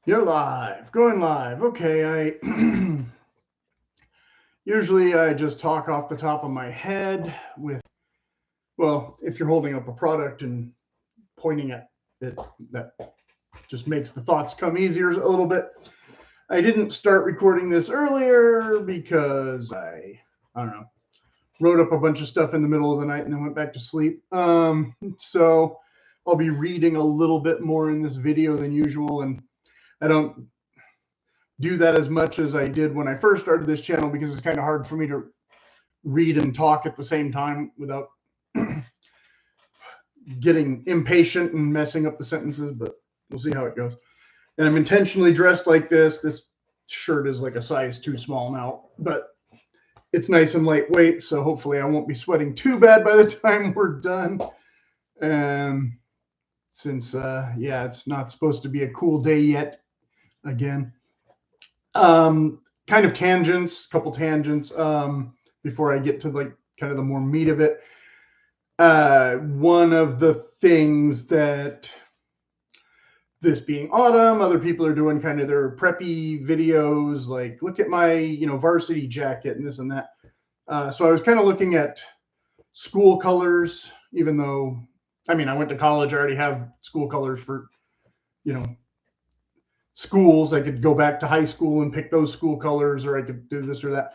You're live, going live. Okay, I usually I just talk off the top of my head with, well, if you're holding up a product and pointing at it, that just makes the thoughts come easier a little bit. I didn't start recording this earlier because I don't know, wrote up a bunch of stuff in the middle of the night and then went back to sleep. So I'll be reading a little bit more in this video than usual, and I don't do that as much as I did when I first started this channel because it's kind of hard for me to read and talk at the same time without getting impatient and messing up the sentences, but we'll see how it goes. And I'm intentionally dressed like this. This shirt is like a size too small now, but it's nice and lightweight, so hopefully I won't be sweating too bad by the time we're done. Since, yeah, it's not supposed to be a cool day yet again. Kind of tangents, couple tangents, before I get to like kind of the more meat of it. One of the things that, this being autumn, other people are doing kind of their preppy videos, like look at my, varsity jacket and this and that. So I was kind of looking at school colors, even though, I mean, I went to college, I already have school colors for, schools. I could go back to high school and pick those school colors, or I could do this or that.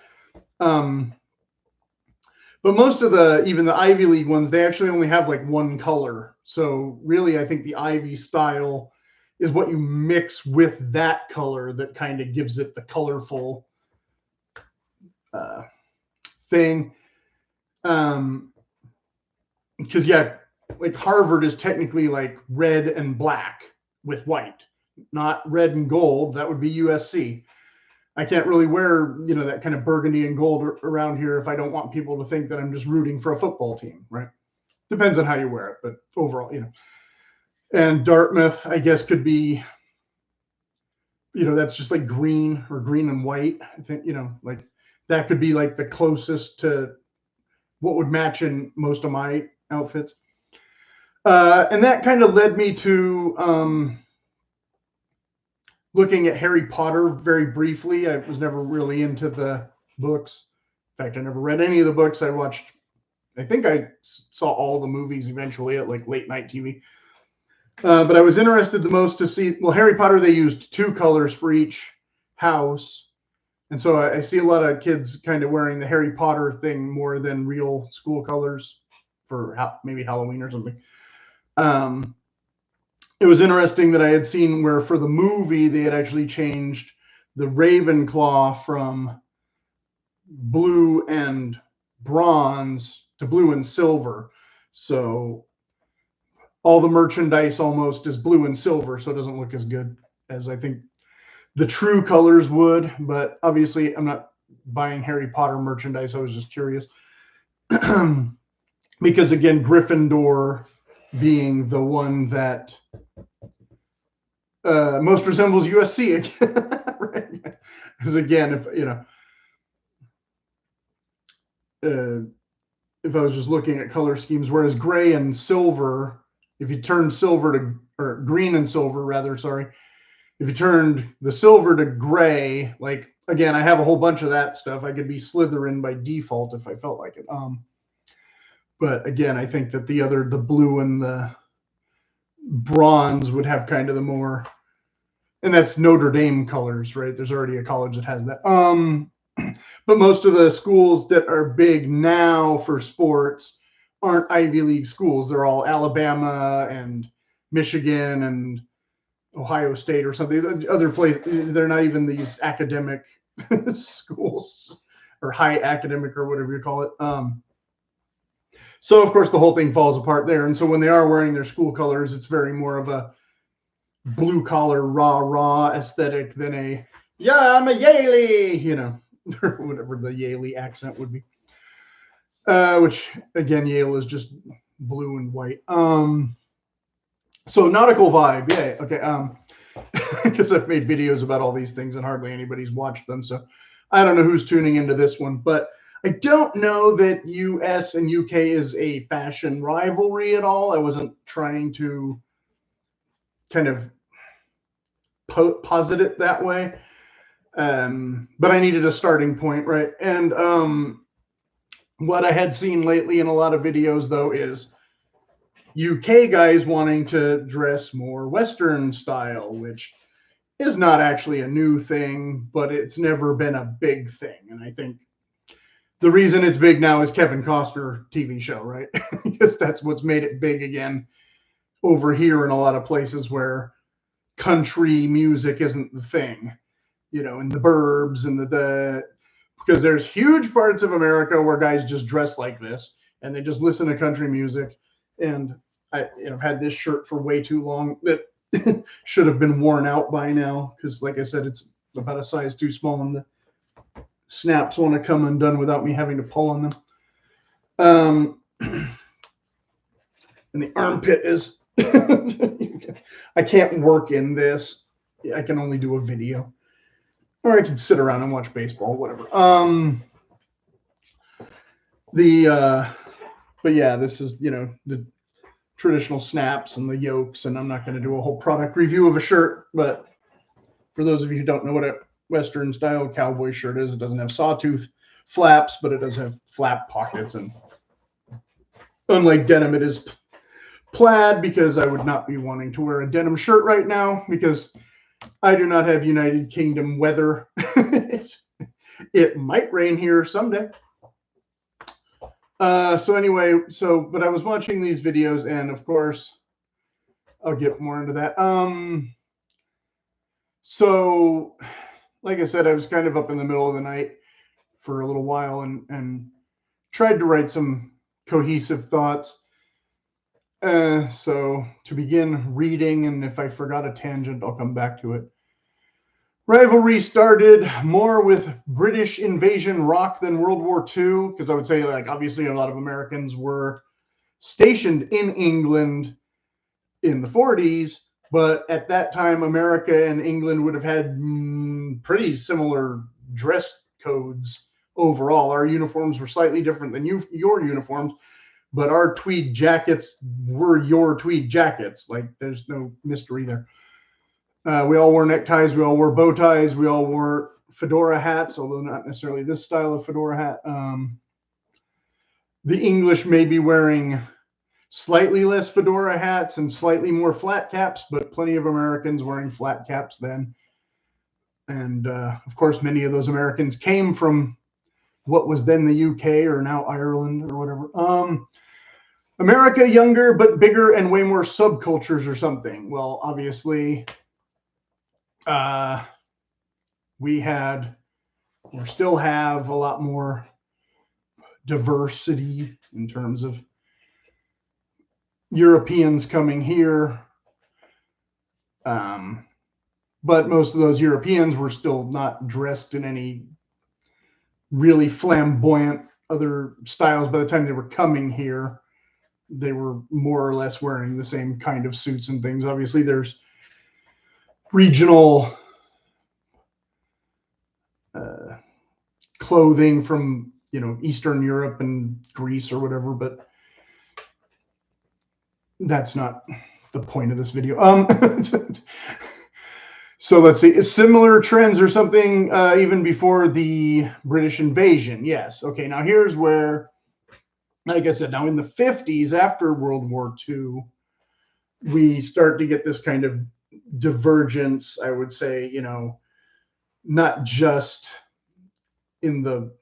But most of even the Ivy League ones, they actually only have like one color. So really, I think the Ivy style is what you mix with that color that kind of gives it the colorful thing. Because yeah, like Harvard is technically like red and black with white, not red and gold. That would be USC. I can't really wear, that kind of burgundy and gold around here if I don't want people to think that I'm just rooting for a football team, right? Depends on how you wear it, but overall, And Dartmouth, I guess, could be, that's just like green or green and white. I think, like that could be like the closest to what would match in most of my outfits. And that kind of led me to looking at Harry Potter very briefly. I was never really into the books. In fact, I never read any of the books. I think I saw all the movies eventually at like late night TV. But I was interested the most to see, well, Harry Potter, they used two colors for each house. And so I see a lot of kids kind of wearing the Harry Potter thing more than real school colors for maybe Halloween or something. It was interesting that I had seen where for the movie, they had actually changed the Ravenclaw from blue and bronze to blue and silver. So all the merchandise almost is blue and silver, so it doesn't look as good as I think the true colors would. But obviously, I'm not buying Harry Potter merchandise. I was just curious. Because again, Gryffindor being the one that most resembles USC, right? Because again, if I was just looking at color schemes, whereas gray and silver, if you turn silver to, or green and silver rather, sorry, if you turned the silver to gray, like again, I have a whole bunch of that stuff. I could be Slytherin by default if I felt like it. But again, I think that the blue and the bronze would have kind of the more, and that's Notre Dame colors, right? There's already a college that has that. But most of the schools that are big now for sports aren't Ivy League schools. They're all Alabama and Michigan and Ohio State or something. Other place, they're not even these academic schools or high academic or whatever you call it. So of course the whole thing falls apart there. And so when they are wearing their school colors, it's very more of a blue collar rah aesthetic than yeah, I'm a Yaley, or whatever the Yaley accent would be. Which again, Yale is just blue and white. So nautical vibe, yeah, okay. Because I've made videos about all these things and hardly anybody's watched them, so I don't know who's tuning into this one, but I don't know that US and UK is a fashion rivalry at all. I wasn't trying to kind of posit it that way. But I needed a starting point, right? And what I had seen lately in a lot of videos, though, is UK guys wanting to dress more Western style, which is not actually a new thing, but it's never been a big thing. And I think the reason it's big now is Kevin Costner TV show, right? Because that's what's made it big again over here in a lot of places where country music isn't the thing, you know, in the burbs and because there's huge parts of America where guys just dress like this and they just listen to country music. And I've had this shirt for way too long that should have been worn out by now because, like I said, it's about a size too small and the snaps want to come undone without me having to pull on them. And the armpit is I can't work in this. I can only do a video. Or I can sit around and watch baseball, whatever. But yeah, this is, you know, the traditional snaps and the yokes, and I'm not going to do a whole product review of a shirt, but for those of you who don't know what a Western style cowboy shirt is, it doesn't have sawtooth flaps, but it does have flap pockets, and unlike denim, it is plaid, because I would not be wanting to wear a denim shirt right now because I do not have United Kingdom weather. It might rain here someday. So anyway, but I was watching these videos, and of course, I'll get more into that. So like I said, I was kind of up in the middle of the night for a little while and tried to write some cohesive thoughts. So to begin reading, and if I forgot a tangent, I'll come back to it. Rivalry started more with British invasion rock than World War II, because I would say, like, obviously a lot of Americans were stationed in England in the 40s, but at that time, America and England would have had pretty similar dress codes overall. Our uniforms were slightly different than your uniforms, but our tweed jackets were your tweed jackets. Like, there's no mystery there. We all wore neckties. We all wore bow ties. We all wore fedora hats, although not necessarily this style of fedora hat. The English may be wearing slightly less fedora hats and slightly more flat caps, but plenty of Americans wearing flat caps then. And of course, many of those Americans came from what was then the UK, or now Ireland, or whatever. America, younger but bigger and way more subcultures or something. Well, obviously, we had, or still have, a lot more diversity in terms of Europeans coming here. But most of those Europeans were still not dressed in any really flamboyant other styles. By the time they were coming here, they were more or less wearing the same kind of suits and things. Obviously, there's regional clothing from, you know, Eastern Europe and Greece or whatever, but that's not the point of this video. So let's see, similar trends or something even before the British invasion. Yes. Okay. Now here's where, like I said, now in the 50s, after World War II, we start to get this kind of divergence, I would say, you know, not just in the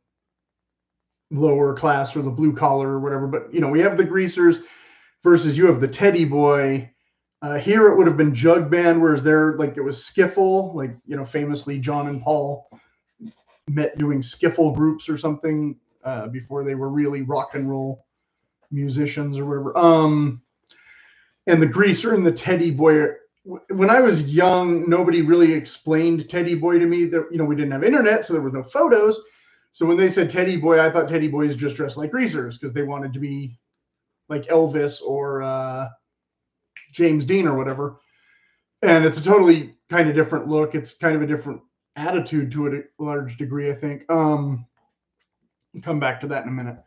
lower class or the blue collar or whatever, but, you know, we have the greasers versus you have the teddy boy. Here it would have been jug band, whereas there, like, it was skiffle, like, you know, famously John and Paul met doing skiffle groups or something before they were really rock and roll musicians or whatever. And the greaser and the teddy boy, when I was young, nobody really explained teddy boy to me. That, you know, we didn't have internet, so there was no photos. So when they said teddy boy, I thought teddy boys just dressed like greasers because they wanted to be like Elvis or James Dean or whatever. And it's a totally kind of different look. It's kind of a different attitude to it, a large degree, I think. Come back to that in a minute.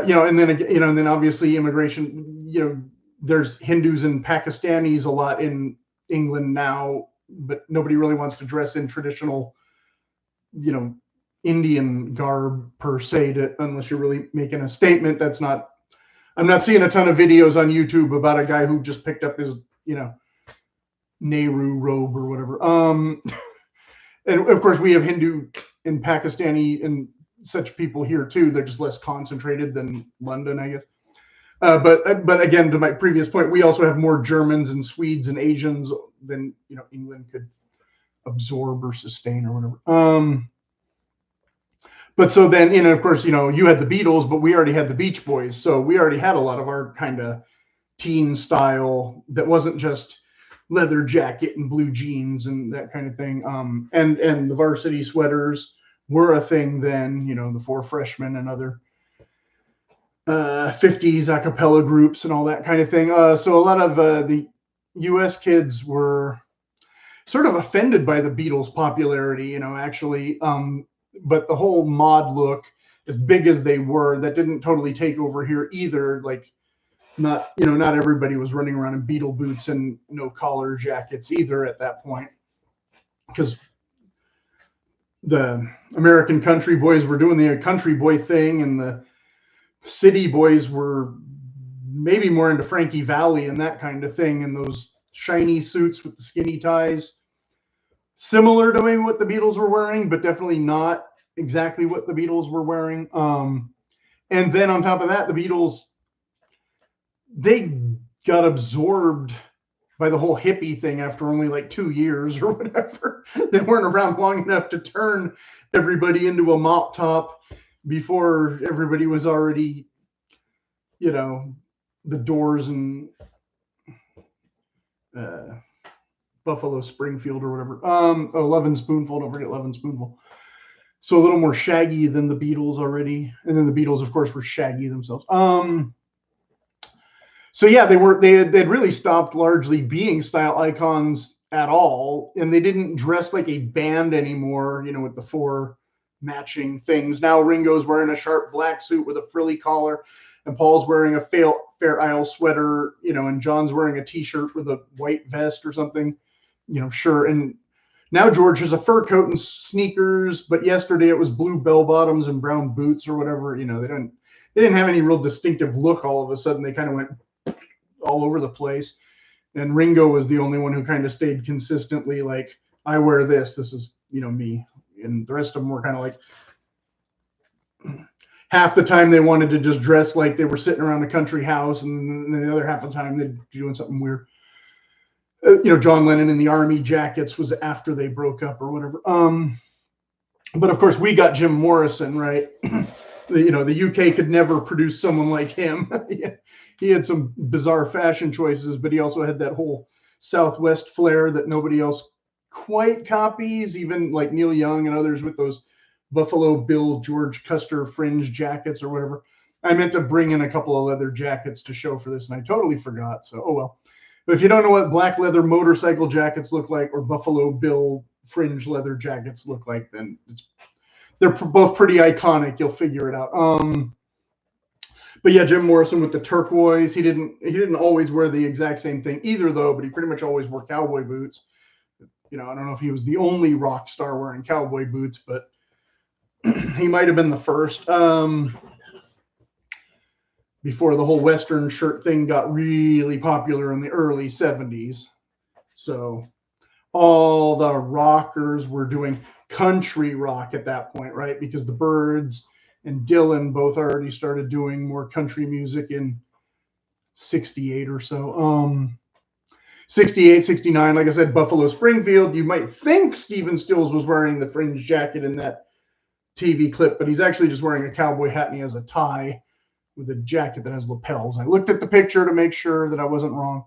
You know, and then, you know, and then obviously immigration, you know, there's Hindus and Pakistanis a lot in England now, but nobody really wants to dress in traditional, you know, Indian garb per se, unless you're really making a statement. That's not. I'm not seeing a ton of videos on YouTube about a guy who just picked up his, you know, Nehru robe or whatever. And of course we have Hindu and Pakistani and such people here too. They're just less concentrated than London, I guess. But again, to my previous point, we also have more Germans and Swedes and Asians than, you know, England could absorb or sustain or whatever. But so then, you know, of course, you know, you had the Beatles, but we already had the Beach Boys, so we already had a lot of our kind of teen style that wasn't just leather jacket and blue jeans and that kind of thing. And the varsity sweaters were a thing then, you know, the Four Freshmen and other 50s a cappella groups and all that kind of thing. So a lot of the US kids were sort of offended by the Beatles' popularity, you know, actually. But the whole mod look, as big as they were, that didn't totally take over here either. Like, not, you know, not everybody was running around in Beatle boots and no collar jackets either at that point, because the American country boys were doing the country boy thing, and the city boys were maybe more into Frankie Valli and that kind of thing, and those shiny suits with the skinny ties, similar to maybe what the Beatles were wearing, but definitely not exactly what the Beatles were wearing. And then on top of that, the Beatles, they got absorbed by the whole hippie thing after only like 2 years or whatever. They weren't around long enough to turn everybody into a mop top before everybody was already, you know, the Doors and Buffalo Springfield or whatever. Lovin' Spoonful, don't forget Lovin' Spoonful. So a little more shaggy than the Beatles already. And then the Beatles, of course, were shaggy themselves. So yeah, they'd really stopped largely being style icons at all. And they didn't dress like a band anymore, you know, with the 4 matching things. Now Ringo's wearing a sharp black suit with a frilly collar, and Paul's wearing a Fair Isle sweater, you know, and John's wearing a t-shirt with a white vest or something, you know, sure. And now George has a fur coat and sneakers, but yesterday it was blue bell bottoms and brown boots or whatever. You know, they didn't have any real distinctive look. All of a sudden, they kind of went all over the place. And Ringo was the only one who kind of stayed consistently like, I wear this. This is, you know, me. And the rest of them were kind of like, half the time they wanted to just dress like they were sitting around a country house, and the other half of the time they'd be doing something weird. You know, John Lennon in the army jackets was after they broke up or whatever. But of course we got Jim Morrison, right? You know, the UK could never produce someone like him. He had some bizarre fashion choices, but he also had that whole Southwest flair that nobody else quite copies, even like Neil Young and others with those Buffalo Bill George Custer fringe jackets or whatever. I meant to bring in a couple of leather jackets to show for this, and I totally forgot. So, oh well. But if you don't know what black leather motorcycle jackets look like or Buffalo Bill fringe leather jackets look like, then they're both pretty iconic. You'll figure it out. But yeah, Jim Morrison with the turquoise. He didn't always wear the exact same thing either, though. But he pretty much always wore cowboy boots. You know, I don't know if he was the only rock star wearing cowboy boots, but he might have been the first. Before the whole Western shirt thing got really popular in the early 70s. So all the rockers were doing country rock at that point, right? Because the Byrds and Dylan both already started doing more country music in 68 or so. 68, 69, like I said, Buffalo Springfield. You might think Stephen Stills was wearing the fringe jacket in that TV clip, but he's actually just wearing a cowboy hat and he has a tie with a jacket that has lapels. I looked at the picture to make sure that I wasn't wrong.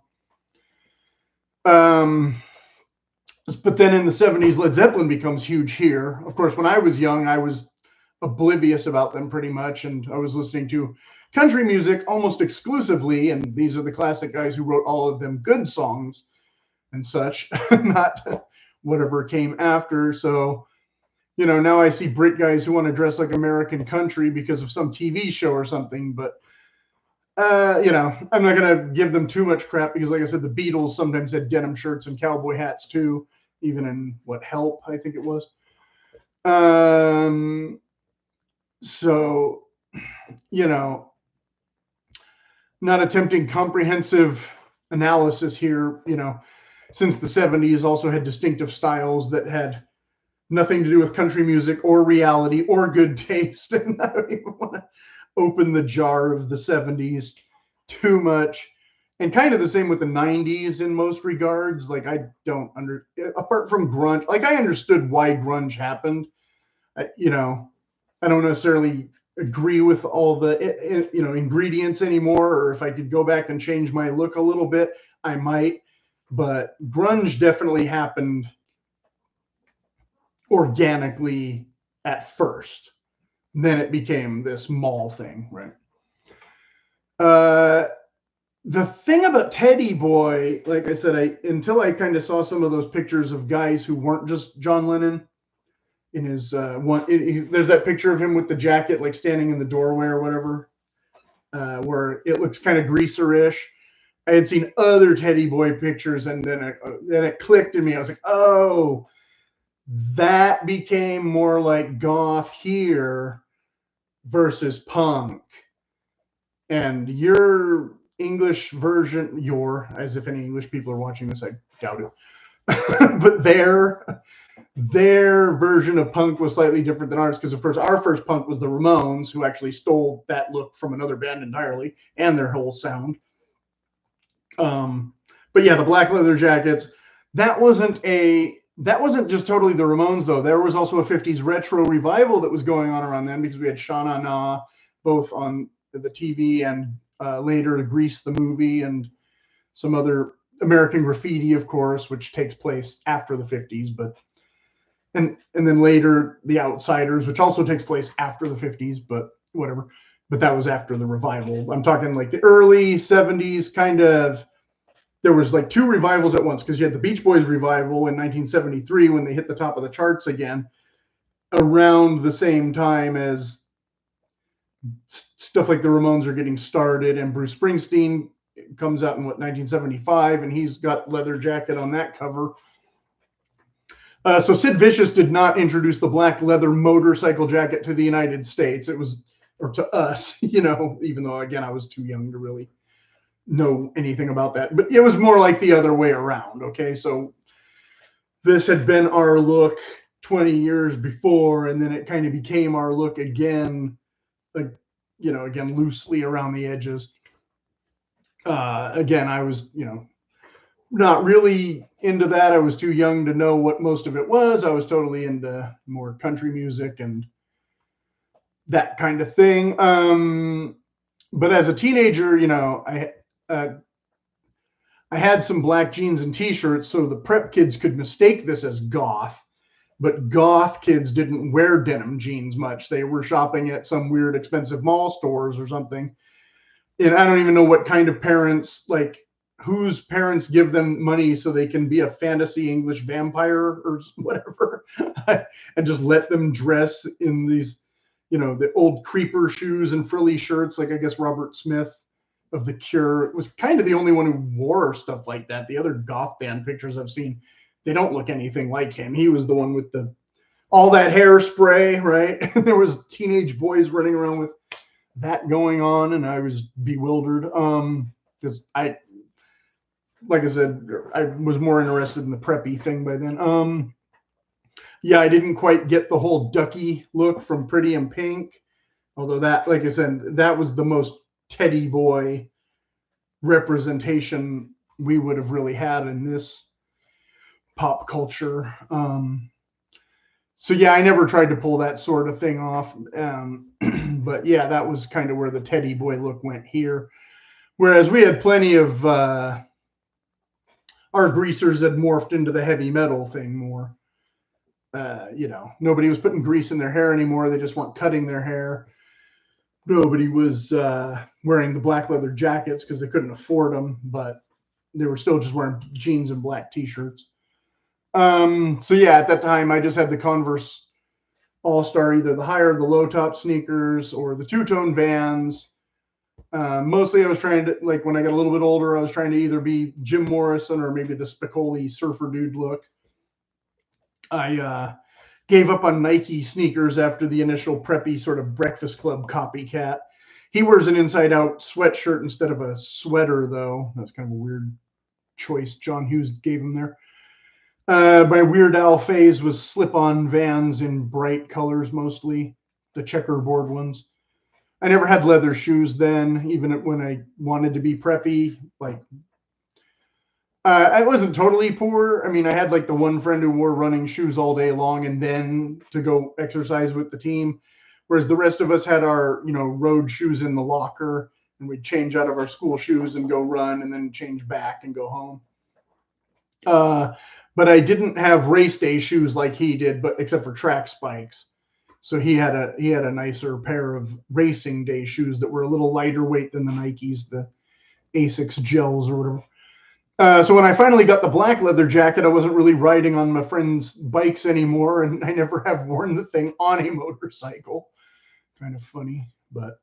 But then in the 70s, Led Zeppelin becomes huge here. Of course, when I was young, I was oblivious about them pretty much, and I was listening to country music almost exclusively, and these are the classic guys who wrote all of them good songs and such, not whatever came after. So, you know, now I see Brit guys who want to dress like American country because of some TV show or something, but you know, I'm not going to give them too much crap because, like I said, the Beatles sometimes had denim shirts and cowboy hats too. even in what Help, I think it was. So, you know, not attempting comprehensive analysis here, you know, since the 70s also had distinctive styles that had nothing to do with country music or reality or good taste. And I don't even want to open the jar of the 70s too much. And kind of the same with the 90s in most regards. Like, I don't apart from grunge, like, I understood why grunge happened. You know, I don't necessarily agree with all the, you know, ingredients anymore, or if I could go back and change my look a little bit, I might. But grunge definitely happened organically at first. Then it became this mall thing, right? The thing about Teddy Boy, like I said, until I kind of saw some of those pictures of guys who weren't just John Lennon in his there's that picture of him with the jacket, like standing in the doorway or whatever, where it looks kind of greaserish. I had seen other Teddy Boy pictures, and then it clicked in me. I was like, oh, that became more like goth here versus punk. And your English version, as if any English people are watching this, I doubt it. But their version of punk was slightly different than ours, because of course our first punk was the Ramones, who actually stole that look from another band entirely and their whole sound. But yeah, the black leather jackets, that wasn't just totally the Ramones, though. There was also a 50s retro revival that was going on around then, because we had Sha Na both on the TV and later Grease the movie, and some other American Graffiti, of course, which takes place after the 50s, but and then later The Outsiders, which also takes place after the 50s, but whatever. But that was after the revival. I'm talking like the early 70s, kind of. There was like two revivals at once, because you had the Beach Boys revival in 1973 when they hit the top of the charts again, around the same time as stuff like the Ramones are getting started, and Bruce Springsteen comes out in 1975, and he's got leather jacket on that cover. So Sid Vicious did not introduce the black leather motorcycle jacket to the United States. It was, or to us, you know, even though, again, I was too young to really know anything about that. But it was more like the other way around, okay? So this had been our look 20 years before, and then it kind of became our look again, like, you know, again, loosely around the edges. Again, I was, you know, not really into that. I was too young to know what most of it was. I was totally into more country music and that kind of thing. But as a teenager, you know, I had some black jeans and t-shirts, so the prep kids could mistake this as goth. But goth kids didn't wear denim jeans much. They were shopping at some weird expensive mall stores or something. And I don't even know what kind of parents, like, whose parents give them money so they can be a fantasy English vampire or whatever, and just let them dress in these, you know, the old creeper shoes and frilly shirts. Like, I guess Robert Smith of The Cure was kind of the only one who wore stuff like that. The other goth band pictures I've seen, they don't look anything like him. He was the one with all that hairspray, right? There was teenage boys running around with that going on, and I was bewildered. Because like I said, I was more interested in the preppy thing by then. Yeah, I didn't quite get the whole ducky look from Pretty in Pink, although that, like I said, that was the most Teddy Boy representation we would have really had in this pop culture. So yeah, I never tried to pull that sort of thing off. But yeah, that was kind of where the Teddy Boy look went here. Whereas we had plenty of our greasers had morphed into the heavy metal thing more. You know, nobody was putting grease in their hair anymore. They just weren't cutting their hair. Nobody was wearing the black leather jackets because they couldn't afford them, but they were still just wearing jeans and black t-shirts. So yeah, at that time, I just had the Converse All-Star, either the high or the low top sneakers or the two-tone Vans. Mostly I was trying to, like, when I got a little bit older, I was trying to either be Jim Morrison or maybe the Spicoli surfer dude look. I gave up on Nike sneakers after the initial preppy sort of Breakfast Club copycat. He wears an inside out sweatshirt instead of a sweater, though. That's kind of a weird choice John Hughes gave him there. My Weird Al phase was slip-on Vans in bright colors, mostly the checkerboard ones. I never had leather shoes then, even when I wanted to be preppy. Like, I wasn't totally poor. I mean, I had like the one friend who wore running shoes all day long and then to go exercise with the team, whereas the rest of us had our, road shoes in the locker, and we'd change out of our school shoes and go run, and then change back and go home. But I didn't have race day shoes like he did, but except for track spikes. So he had a nicer pair of racing day shoes that were a little lighter weight than the Nikes, the Asics gels or whatever. So when I finally got the black leather jacket, I wasn't really riding on my friends' bikes anymore, and I never have worn the thing on a motorcycle. Kind of funny, but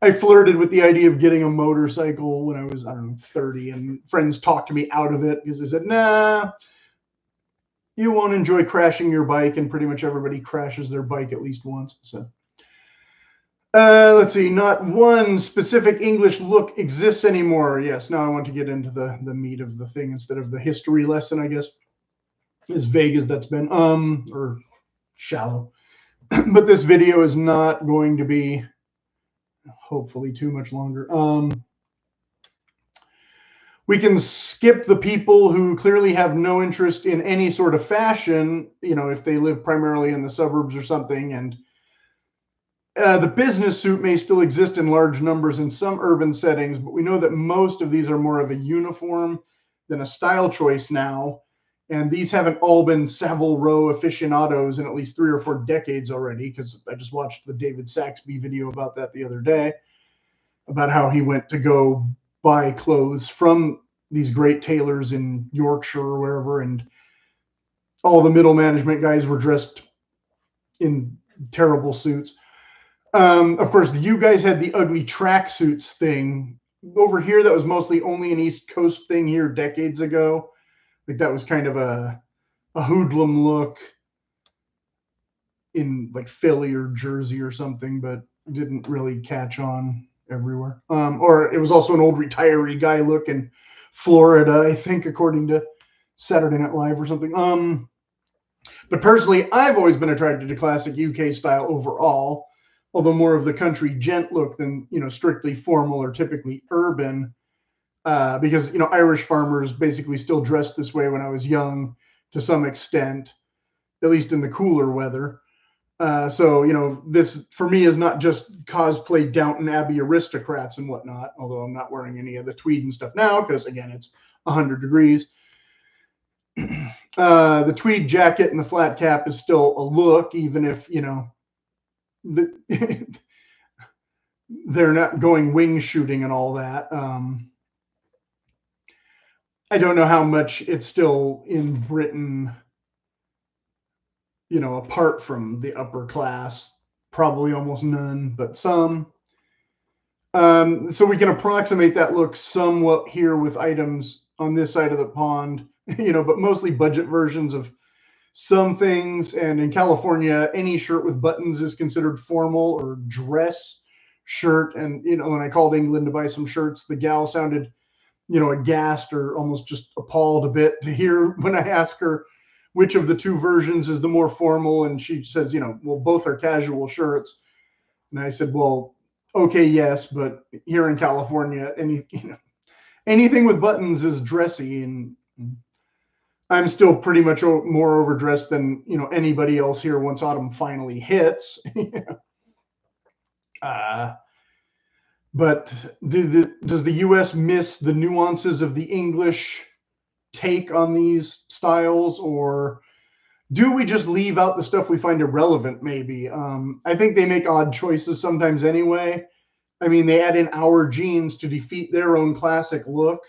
I flirted with the idea of getting a motorcycle when I was, 30, and friends talked me out of it because they said, nah, you won't enjoy crashing your bike, and pretty much everybody crashes their bike at least once. So let's see, not one specific English look exists anymore. Yes, now I want to get into the meat of the thing instead of the history lesson, I guess, as vague as that's been, or shallow. But this video is not going to be hopefully too much longer. We can skip the people who clearly have no interest in any sort of fashion, if they live primarily in the suburbs or something. And the business suit may still exist in large numbers in some urban settings, but we know that most of these are more of a uniform than a style choice now. And these haven't all been Savile Row aficionados in at least 3 or 4 decades already, because I just watched the David Saxby video about that the other day, about how he went to go buy clothes from these great tailors in Yorkshire or wherever, and all the middle management guys were dressed in terrible suits. Of course, you guys had the ugly tracksuits thing. Over here, that was mostly only an East Coast thing here decades ago. Like, that was kind of a hoodlum look in like Philly or Jersey or something, but didn't really catch on everywhere. Or it was also an old retiree guy look in Florida, I think, according to Saturday Night Live or something. But personally, I've always been attracted to classic UK style overall, although more of the country gent look than, strictly formal or typically urban. Because, Irish farmers basically still dressed this way when I was young to some extent, at least in the cooler weather. So, this for me is not just cosplay Downton Abbey aristocrats and whatnot, although I'm not wearing any of the tweed and stuff now because, again, it's 100 degrees. The tweed jacket and the flat cap is still a look, even if, they're not going wing shooting and all that. I don't know how much it's still in Britain, apart from the upper class. Probably almost none, but some. So we can approximate that look somewhat here with items on this side of the pond, but mostly budget versions of some things. And in California, any shirt with buttons is considered formal or dress shirt. And, when I called England to buy some shirts, the gal sounded aghast or almost just appalled a bit to hear when I ask her which of the two versions is the more formal. And she says, well, both are casual shirts. And I said, well, okay, yes, but here in California, anything with buttons is dressy. And I'm still pretty much more overdressed than, anybody else here once autumn finally hits. But does the U.S. miss the nuances of the English take on these styles, or do we just leave out the stuff we find irrelevant, maybe? I think they make odd choices sometimes anyway. I mean, they add in our jeans to defeat their own classic look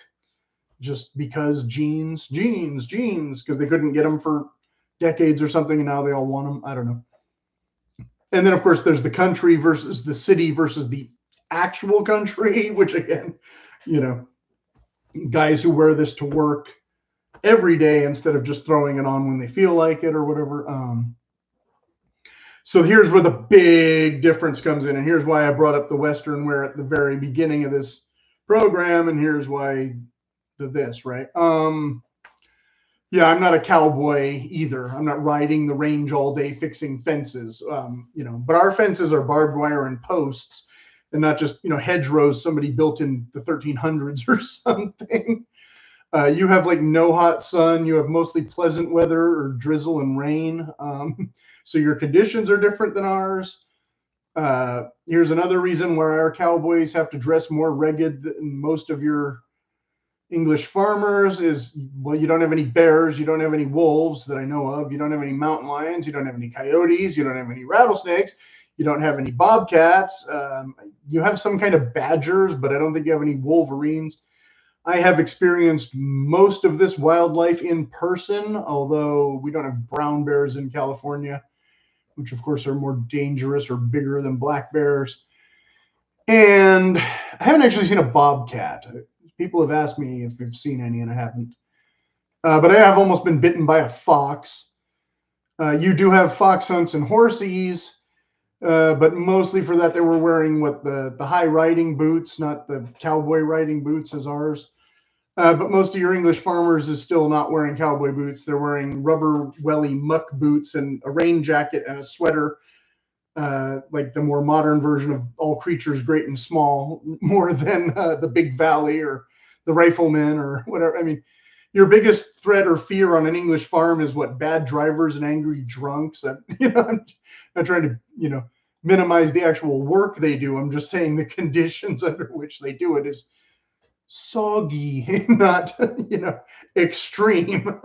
just because jeans, because they couldn't get them for decades or something, and now they all want them. I don't know. And then, of course, there's the country versus the city versus the actual country, which again, guys who wear this to work every day instead of just throwing it on when they feel like it or whatever. So here's where the big difference comes in, and here's why I brought up the Western wear at the very beginning of this program, and here's why this, right? Yeah, I'm not a cowboy either. I'm not riding the range all day fixing fences, but our fences are barbed wire and posts, and not just hedgerows somebody built in the 1300s or something. You have like no hot sun. You have mostly pleasant weather or drizzle and rain. So your conditions are different than ours. Here's another reason why our cowboys have to dress more ragged than most of your English farmers is, well, you don't have any bears, you don't have any wolves that I know of, you don't have any mountain lions, you don't have any coyotes, you don't have any rattlesnakes, you don't have any bobcats. You have some kind of badgers, but I don't think you have any wolverines. I have experienced most of this wildlife in person, although we don't have brown bears in California, which of course are more dangerous or bigger than black bears. And I haven't actually seen a bobcat. People have asked me if I've seen any, and I haven't. But I have almost been bitten by a fox. You do have fox hunts and horsies, but mostly for that they were wearing the high riding boots, not the cowboy riding boots as ours. But most of your English farmers is still not wearing cowboy boots. They're wearing rubber welly muck boots and a rain jacket and a sweater, like the more modern version of All Creatures Great and Small, more than the Big Valley or the Rifleman or whatever. I mean, your biggest threat or fear on an English farm is what? Bad drivers and angry drunks. I'm not trying to minimize the actual work they do. I'm just saying the conditions under which they do it is soggy, not extreme.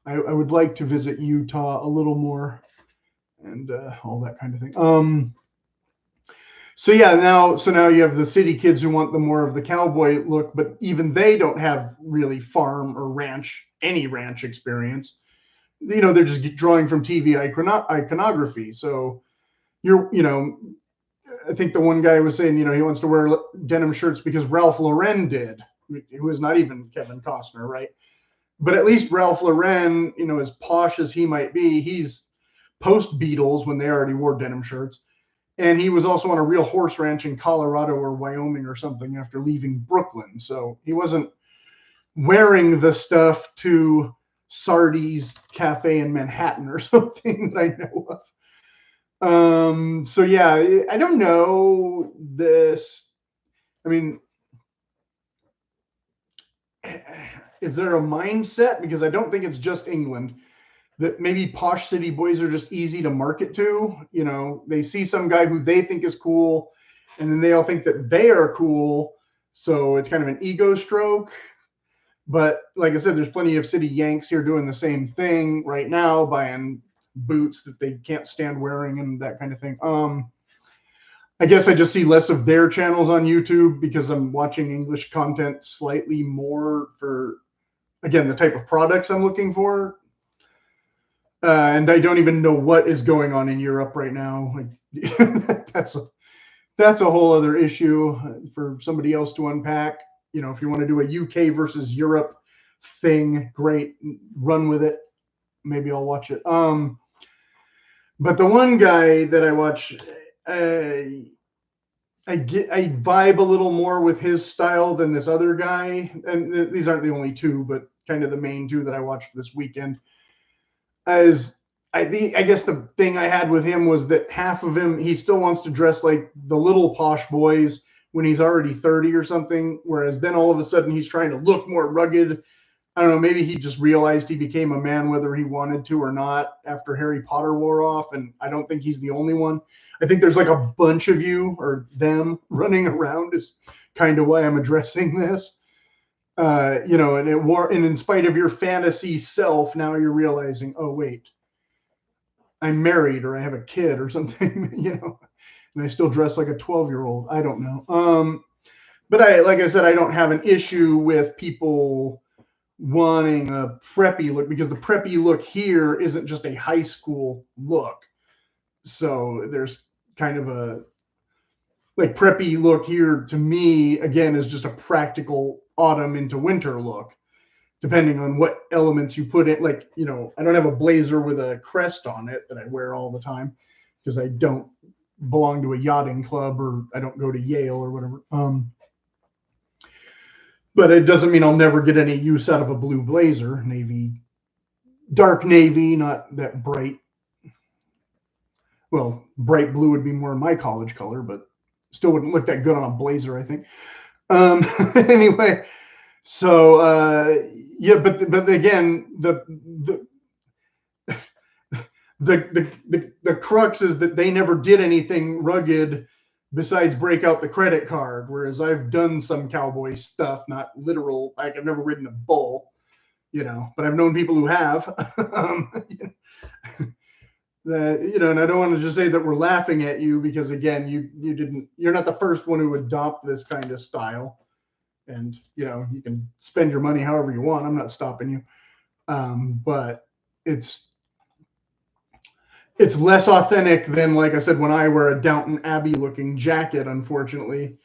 I would like to visit Utah a little more and all that kind of thing. So now you have the city kids who want the more of the cowboy look, but even they don't have really farm or any ranch experience. They're just drawing from TV iconography. So I think the one guy was saying, he wants to wear denim shirts because Ralph Lauren did, who is not even Kevin Costner, right? But at least Ralph Lauren, as posh as he might be, he's post Beatles when they already wore denim shirts. And he was also on a real horse ranch in Colorado or Wyoming or something after leaving Brooklyn. So he wasn't wearing the stuff to Sardi's Cafe in Manhattan or something that I know of. So yeah, I don't know this. I mean, is there a mindset? Because I don't think it's just England that maybe posh city boys are just easy to market to. They see some guy who they think is cool, and then they all think that they are cool. So it's kind of an ego stroke. But like I said, there's plenty of city Yanks here doing the same thing right now, buying boots that they can't stand wearing and that kind of thing. I guess I just see less of their channels on YouTube because I'm watching English content slightly more for, again, the type of products I'm looking for. And I don't even know what is going on in Europe right now. That's a whole other issue for somebody else to unpack. If you want to do a UK versus Europe thing, great, run with it. Maybe I'll watch it. But the one guy that I watch, I vibe a little more with his style than this other guy. And these aren't the only two, but kind of the main two that I watched this weekend. I guess the thing I had with him was that half of him, he still wants to dress like the little posh boys when he's already 30 or something. Whereas then all of a sudden he's trying to look more rugged. I don't know, maybe he just realized he became a man whether he wanted to or not after Harry Potter wore off. And I don't think he's the only one. I think there's like a bunch of you or them running around is kind of why I'm addressing this. And in spite of your fantasy self, now you're realizing, oh, wait, I'm married or I have a kid or something, and I still dress like a 12-year-old. I don't know. But like I said, I don't have an issue with people wanting a preppy look because the preppy look here isn't just a high school look. So there's kind of like preppy look here to me, again, is just a practical autumn into winter look, depending on what elements you put in. Like, you know, I don't have a blazer with a crest on it that I wear all the time because I don't belong to a yachting club or I don't go to Yale or whatever. But it doesn't mean I'll never get any use out of a blue blazer, navy, dark navy, not that bright. Well, bright blue would be more my college color, but still wouldn't look that good on a blazer, I think. Anyway, so yeah, but again, the crux is that they never did anything rugged besides break out the credit card. Whereas I've done some cowboy stuff, not literal. Like I've never ridden a bull, you know, but I've known people who have. That, you know, and I don't want to just say that we're laughing at you because again, you're not the first one who adopt this kind of style, and you know, you can spend your money however you want. I'm not stopping you, but it's less authentic than, like I said, when I wear a Downton Abbey looking jacket, unfortunately,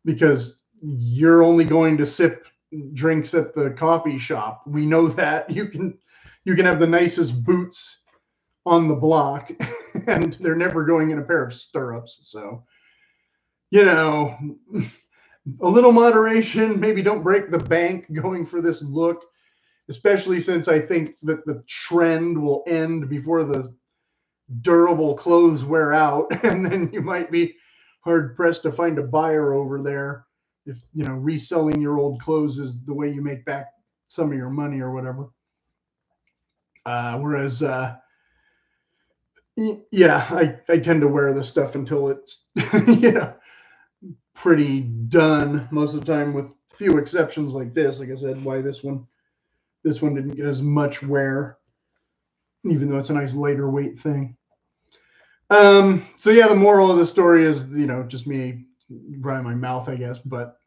because you're only going to sip drinks at the coffee shop. We know that you can have the nicest boots on the block and they're never going in a pair of stirrups. So, you know, a little moderation, maybe don't break the bank going for this look, especially since I think that the trend will end before the durable clothes wear out, and then you might be hard pressed to find a buyer over there if, you know, reselling your old clothes is the way you make back some of your money or whatever. Whereas yeah, I tend to wear this stuff until it's you know, pretty done most of the time, with few exceptions like this. Like I said, why this one didn't get as much wear, even though it's a nice lighter weight thing. So yeah, the moral of the story is, you know, just me running my mouth, I guess, but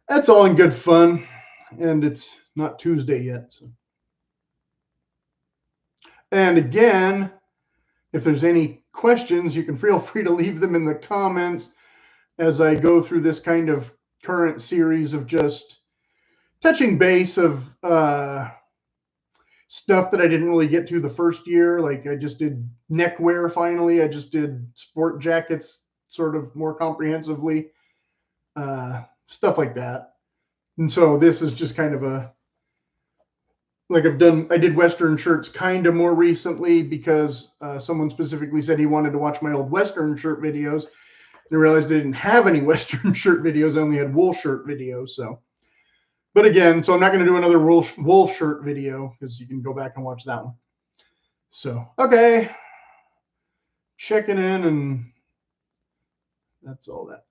that's all in good fun, and it's not Tuesday yet. So. And again, if there's any questions, you can feel free to leave them in the comments as I go through this kind of current series of just touching base of stuff that I didn't really get to the first year. Like I just did neckwear finally. I just did sport jackets sort of more comprehensively, stuff like that. And so this is just kind of a, like I did Western shirts kind of more recently because someone specifically said he wanted to watch my old Western shirt videos. And I realized I didn't have any Western shirt videos. I only had wool shirt videos. So, but again, so I'm not going to do another wool shirt video because you can go back and watch that one. So, okay. Checking in, and that's all that.